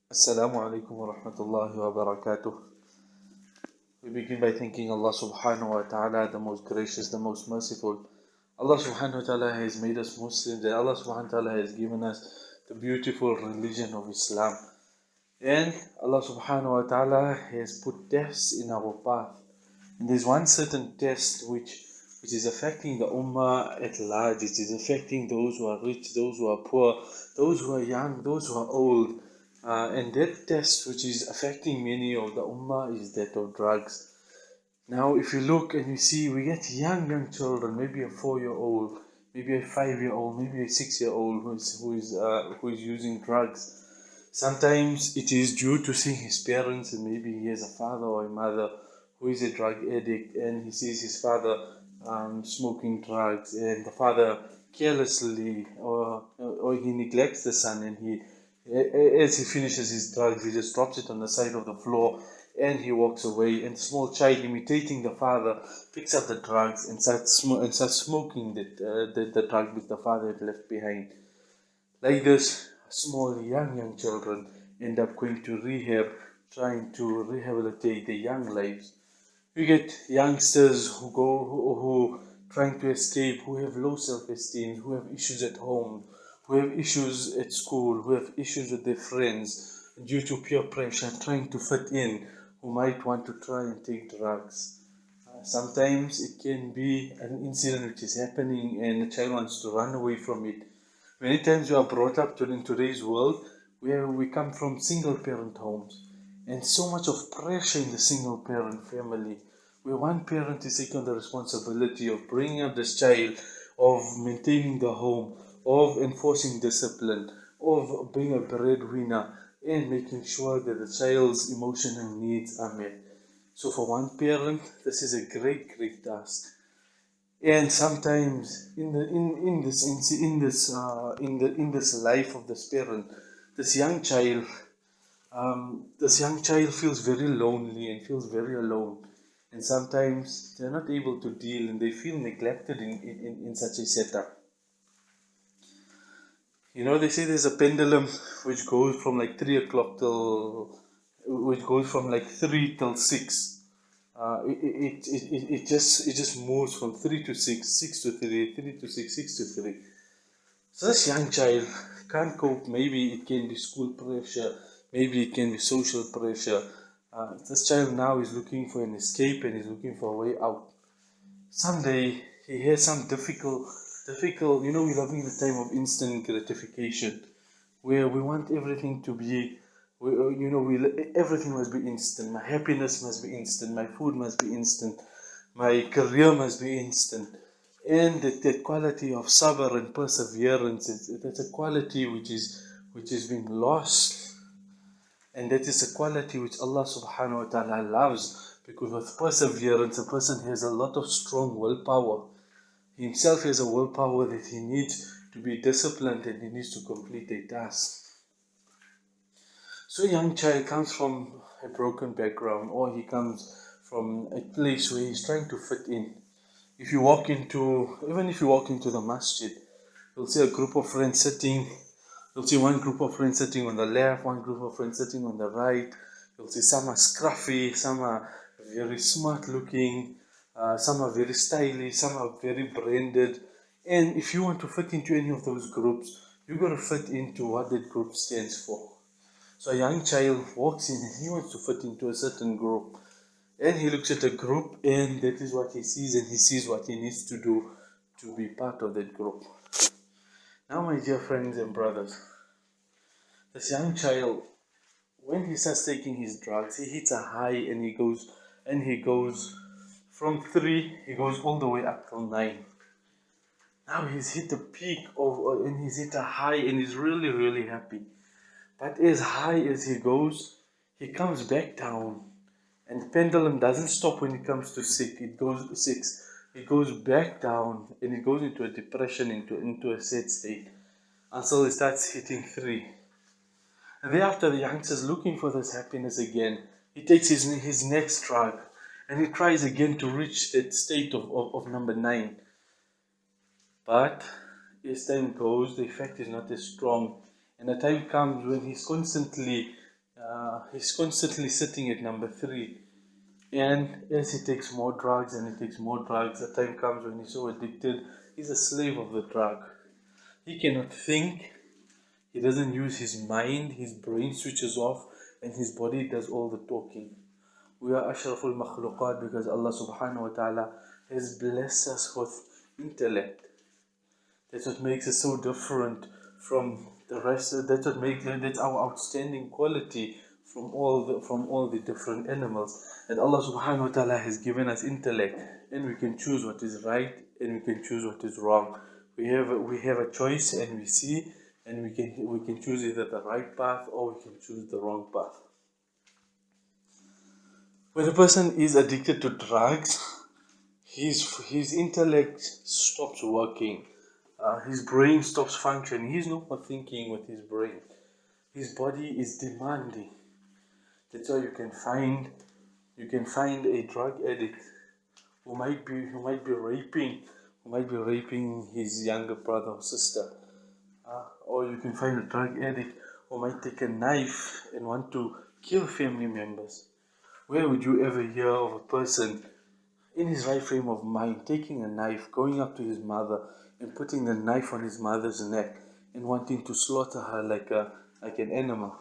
Assalamu alaikum wa rahmatullahi wa barakatuh. We begin by thanking Allah subhanahu wa ta'ala, the most gracious, the most merciful. Allah subhanahu wa ta'ala has made us Muslims, and Allah subhanahu wa ta'ala has given us the beautiful religion of Islam. And Allah subhanahu wa ta'ala has put tests in our path. And there's one certain test which is affecting the ummah at large. It is affecting those who are rich, those who are poor, those who are young, those who are old. And that test which is affecting many of the ummah is that of drugs. Now, if you look and you see, we get young children, maybe a 4-year-old, maybe a 5-year-old, maybe a 6-year-old who is using drugs. Sometimes it is due to seeing his parents, and maybe he has a father or a mother who is a drug addict, and he sees his father smoking drugs, and the father carelessly or he neglects the son, and as he finishes his drugs, he just drops it on the side of the floor and he walks away. And the small child, imitating the father, picks up the drugs and starts smoking the drug which the father had left behind. Like this, small young children end up going to rehab, trying to rehabilitate their young lives. You get youngsters who trying to escape, who have low self-esteem, who have issues at home, who have issues at school, who have issues with their friends due to peer pressure, trying to fit in, who might want to try and take drugs. Sometimes it can be an incident which is happening and the child wants to run away from it. Many times you are brought up in today's world where we come from single parent homes, and so much of pressure in the single parent family where one parent is taking the responsibility of bringing up this child, of maintaining the home, of enforcing discipline, of being a breadwinner, and making sure that the child's emotional needs are met. So for one parent, this is a great task. And sometimes in this life of this parent, this young child feels very lonely and feels very alone. And sometimes they're not able to deal and they feel neglected in such a setup. You know, they say there's a pendulum which goes from like 3 o'clock which goes from like 3 till 6. It just moves from 3 to 6, 6 to 3, 3 to 6, 6 to 3. So this young child can't cope. Maybe it can be school pressure, maybe it can be social pressure. This child now is looking for an escape and is looking for a way out. Someday he has some difficult. You know, we're living in a time of instant gratification, where we want everything to be, everything must be instant. My happiness must be instant. My food must be instant. My career must be instant. And that quality of sabr and perseverance, that's a quality which is being lost. And that is a quality which Allah subhanahu wa ta'ala loves, because with perseverance a person has a lot of strong willpower. He himself has a willpower that he needs to be disciplined and he needs to complete a task. So a young child comes from a broken background, or he comes from a place where he's trying to fit in. Even if you walk into the masjid, you'll see a group of friends sitting. You'll see one group of friends sitting on the left, one group of friends sitting on the right. You'll see some are scruffy, some are very smart looking, some are very stylish, some are very branded. And if you want to fit into any of those groups, you've got to fit into what that group stands for. So a young child walks in and he wants to fit into a certain group. And he looks at a group and that is what he sees, and he sees what he needs to do to be part of that group. Now, my dear friends and brothers, this young child, when he starts taking his drugs, he hits a high and he goes from 3, he goes all the way up till 9. Now he's hit the peak and he's hit a high and he's really happy. But as high as he goes, he comes back down. And the pendulum doesn't stop when it comes to 6. It goes 6. It goes back down and it goes into a depression, into a sad state, until it starts hitting 3. And thereafter the youngster is looking for this happiness again. He takes his next drug and he tries again to reach that state of number 9. But as time goes, the effect is not as strong. And the time comes when he's constantly He's constantly sitting at number 3. And as he takes more drugs and he takes more drugs, the time comes when he's so addicted, he's a slave of the drug. He cannot think, he doesn't use his mind, his brain switches off, and his body does all the talking. We are ashraful makhluqat because Allah subhanahu wa ta'ala has blessed us with intellect. That's what makes us so different from the rest. That's our outstanding quality from all the different animals. And Allah subhanahu wa ta'ala has given us intellect, and we can choose what is right and we can choose what is wrong. We have a choice, and we see, and we can choose either the right path or we can choose the wrong path. When a person is addicted to drugs, his intellect stops working. His brain stops functioning. He's no more thinking with his brain. His body is demanding. That's why you can find a drug addict who might be raping his younger brother or sister. Or you can find a drug addict who might take a knife and want to kill family members. Where would you ever hear of a person in his right frame of mind taking a knife, going up to his mother and putting the knife on his mother's neck and wanting to slaughter her like an animal?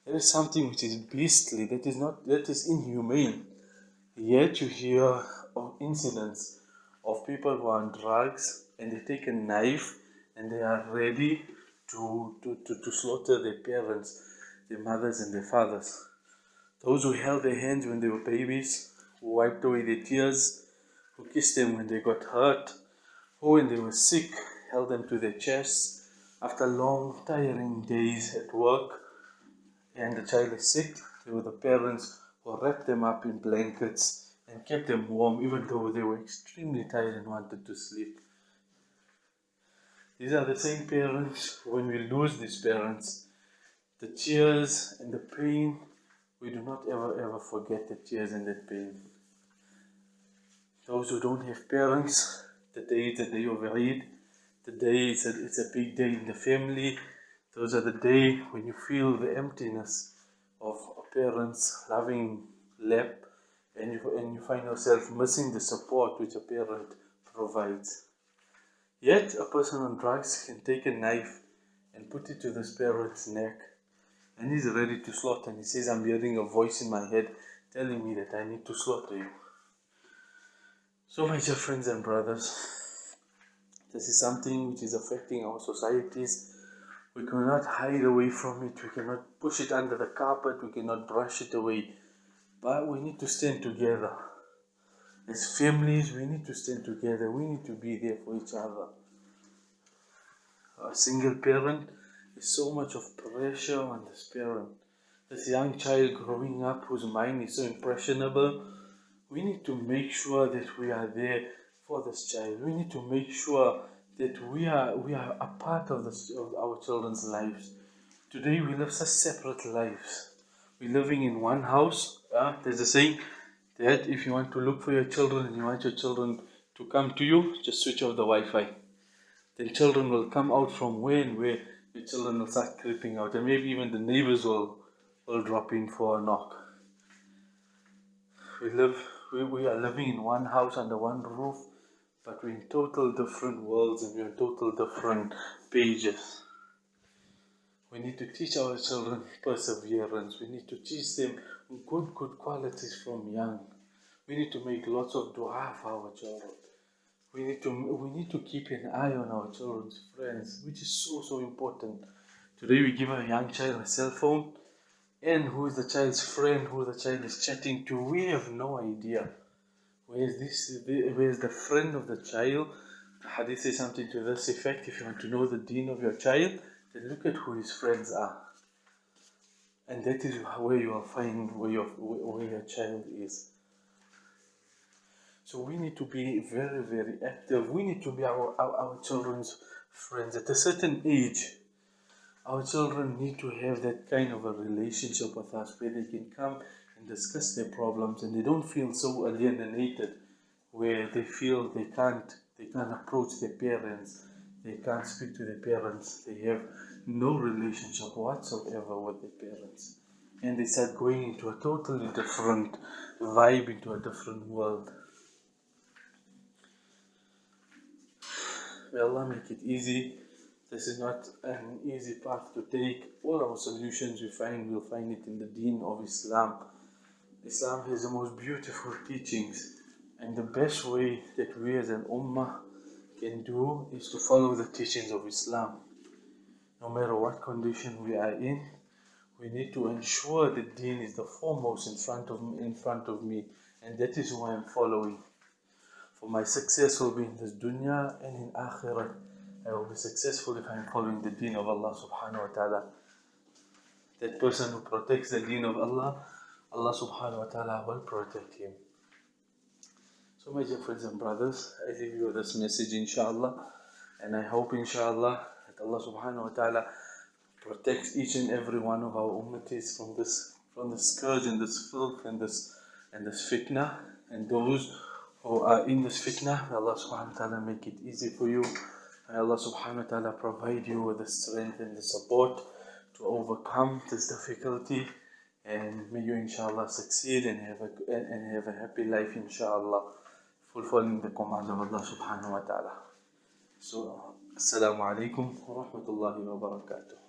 That is something which is beastly, that is inhumane. Yet you hear of incidents of people who are on drugs and they take a knife and they are ready to slaughter their parents, their mothers and their fathers. Those who held their hands when they were babies, who wiped away their tears, who kissed them when they got hurt, who when they were sick held them to their chests after long tiring days at work, and the child is sick, they were the parents who wrapped them up in blankets and kept them warm even though they were extremely tired and wanted to sleep. These are the same parents. When we lose these parents, the tears and the pain, we do not ever forget the tears and the pain. Those who don't have parents, the day is the day of Eid, the day it's a big day in the family. Those are the day when you feel the emptiness of a parent's loving lap, and you find yourself missing the support which a parent provides. Yet a person on drugs can take a knife and put it to this parent's neck, and he's ready to slaughter. And he says, I'm hearing a voice in my head telling me that I need to slaughter you. So my dear friends and brothers, this is something which is affecting our societies. We cannot hide away from it. We cannot push it under the carpet. We cannot brush it away. But we need to stand together. As families, we need to stand together. We need to be there for each other. A single parent is so much of pressure on this parent. This young child growing up whose mind is so impressionable, we need to make sure that we are there for this child. We need to make sure that we are a part of our children's lives. Today we live such separate lives. We're living in one house. There's a saying that if you want to look for your children and you want your children to come to you, just switch off the Wi-Fi. Then children will come out from where and where. Your children will start creeping out, and maybe even the neighbors will drop in for a knock. We are living in one house under one roof, but we're in total different worlds and we're in total different pages. We need to teach our children perseverance. We need to teach them good qualities from young. We need to make lots of dua for our children. We need to keep an eye on our children's friends, which is so important. Today we give a young child a cell phone, and who is the child's friend, who the child is chatting to, we have no idea. Where is the friend of the child? The hadith says something to this effect: if you want to know the deen of your child, then look at who his friends are. And that is where you will find where your child is. So we need to be very active. We need to be our children's friends. At a certain age, our children need to have that kind of a relationship with us where they can come and discuss their problems and they don't feel so alienated, where they feel they can't approach their parents, they can't speak to their parents, they have no relationship whatsoever with their parents. and they start going into a totally different vibe, into a different world. May Allah make it easy. This is not an easy path to take. All our solutions we'll find it in the deen of Islam. Islam has the most beautiful teachings, and the best way that we as an ummah can do is to follow the teachings of Islam. No matter what condition we are in, we need to ensure that deen is the foremost in front of me, and that is who I am following. For my success will be in this dunya and in akhirah. I will be successful if I am following the deen of Allah subhanahu wa ta'ala. That person who protects the deen of Allah, Allah subhanahu wa ta'ala will protect him. So my dear friends and brothers, I leave you with this message inshallah, and I hope inshallah that Allah subhanahu wa ta'ala protects each and every one of our ummatis from the scourge and this filth and this fitna, and those who are in this fitna, may Allah subhanahu wa ta'ala make it easy for you. May Allah subhanahu wa ta'ala provide you with the strength and the support to overcome this difficulty, and may you inshallah succeed and have a happy life inshallah, fulfilling the commands of Allah subhanahu wa ta'ala. So, assalamu alaikum wa rahmatullahi wa barakatuh.